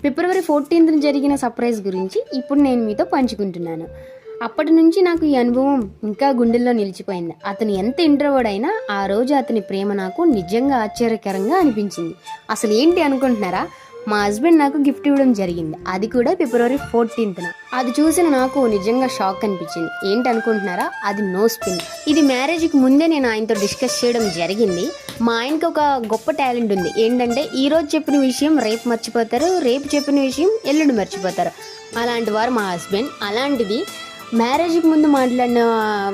ఫిబ్రవరి 14న జరిగిన సర్ప్రైజ్ గురించి ఇప్పుడు నేను మీతో పంచుకుంటున్నాను. అప్పటి నుంచి నాకు ఈ అనుభవం ఇంకా గుండెల్లో నిలిచిపోయింది. అతను ఎంత ఇంట్రోవర్డ్ అయినా ఆ రోజు అతని ప్రేమ నాకు నిజంగా ఆశ్చర్యకరంగా అనిపించింది. అసలు ఏంటి అనుకుంటున్నారా? మా హస్బెండ్ నాకు గిఫ్ట్ ఇవ్వడం జరిగింది, అది కూడా ఫిబ్రవరి 14న. అది చూసిన నాకు నిజంగా షాక్ అనిపించింది. ఏంటి అనుకుంటున్నారా? అది నోస్ పిన్. ఇది మ్యారేజ్కి ముందే నేను ఆయనతో డిస్కస్ చేయడం జరిగింది. మా ఆయనకి ఒక గొప్ప టాలెంట్ ఉంది. ఏంటంటే ఈరోజు చెప్పిన విషయం రేపు మర్చిపోతారు, రేపు చెప్పిన విషయం ఎల్లుండి మర్చిపోతారు. అలాంటి వారు మా హస్బెండ్. అలాంటిది మ్యారేజ్కి ముందు మాట్లాడిన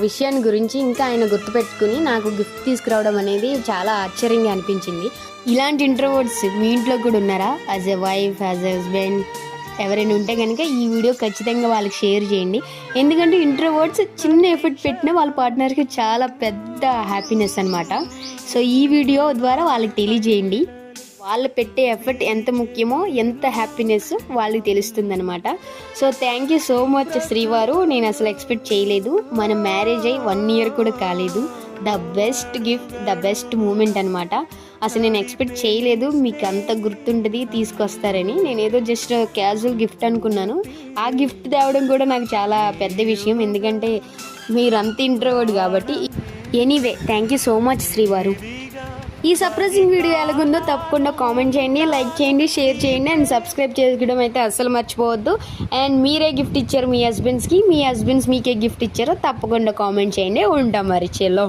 విషయాన్ని గురించి ఇంకా ఆయన గుర్తుపెట్టుకుని నాకు గిఫ్ట్ తీసుకురావడం అనేది చాలా ఆశ్చర్యంగా అనిపించింది. ఇలాంటి ఇంట్రోవర్డ్స్ మీ ఇంట్లో కూడా ఉన్నారా? As a wife, as a husband ఎవరైనా ఉంటే కనుక ఈ వీడియో ఖచ్చితంగా వాళ్ళకి షేర్ చేయండి. ఎందుకంటే ఇంట్రోవర్డ్స్ చిన్న ఎఫర్ట్ పెట్టినా వాళ్ళ పార్ట్నర్కి చాలా పెద్ద హ్యాపీనెస్ అనమాట. సో ఈ వీడియో ద్వారా వాళ్ళకి తెలియజేయండి. వాళ్ళు పెట్టే ఎఫర్ట్ ఎంత ముఖ్యమో, ఎంత హ్యాపీనెస్ వాళ్ళకి తెలుస్తుంది అనమాట. So thank you so much శ్రీవారు. నేను అసలు ఎక్స్పెక్ట్ చేయలేదు. మన మ్యారేజ్ అయ్యి 1 year కూడా కాలేదు. The best gift, the best moment అనమాట. అసలు నేను ఎక్స్పెక్ట్ చేయలేదు మీకు అంత గుర్తుంటుంది తీసుకొస్తారని. నేను ఏదో జస్ట్ క్యాజువల్ గిఫ్ట్ అనుకున్నాను. ఆ గిఫ్ట్ తేవడం కూడా నాకు చాలా పెద్ద విషయం, ఎందుకంటే మీరు అంత ఇంట్రోవర్డ్ కాబట్టి. Anyway thank you so much శ్రీవారు. ఈ సర్ప్రైజింగ్ వీడియో ఎలాగుందో తప్పకుండా కామెంట్ చేయండి, లైక్ చేయండి, షేర్ చేయండి అండ్ సబ్స్క్రైబ్ చేసుకోవడం అయితే అస్సలు మర్చిపోవద్దు. అండ్ మీరే గిఫ్ట్ ఇచ్చారు మీ హస్బెండ్స్కి, మీ హస్బెండ్స్ మీకే గిఫ్ట్ ఇచ్చారో తప్పకుండా కామెంట్ చేయండి. ఉంటాం మరి చెల్లో.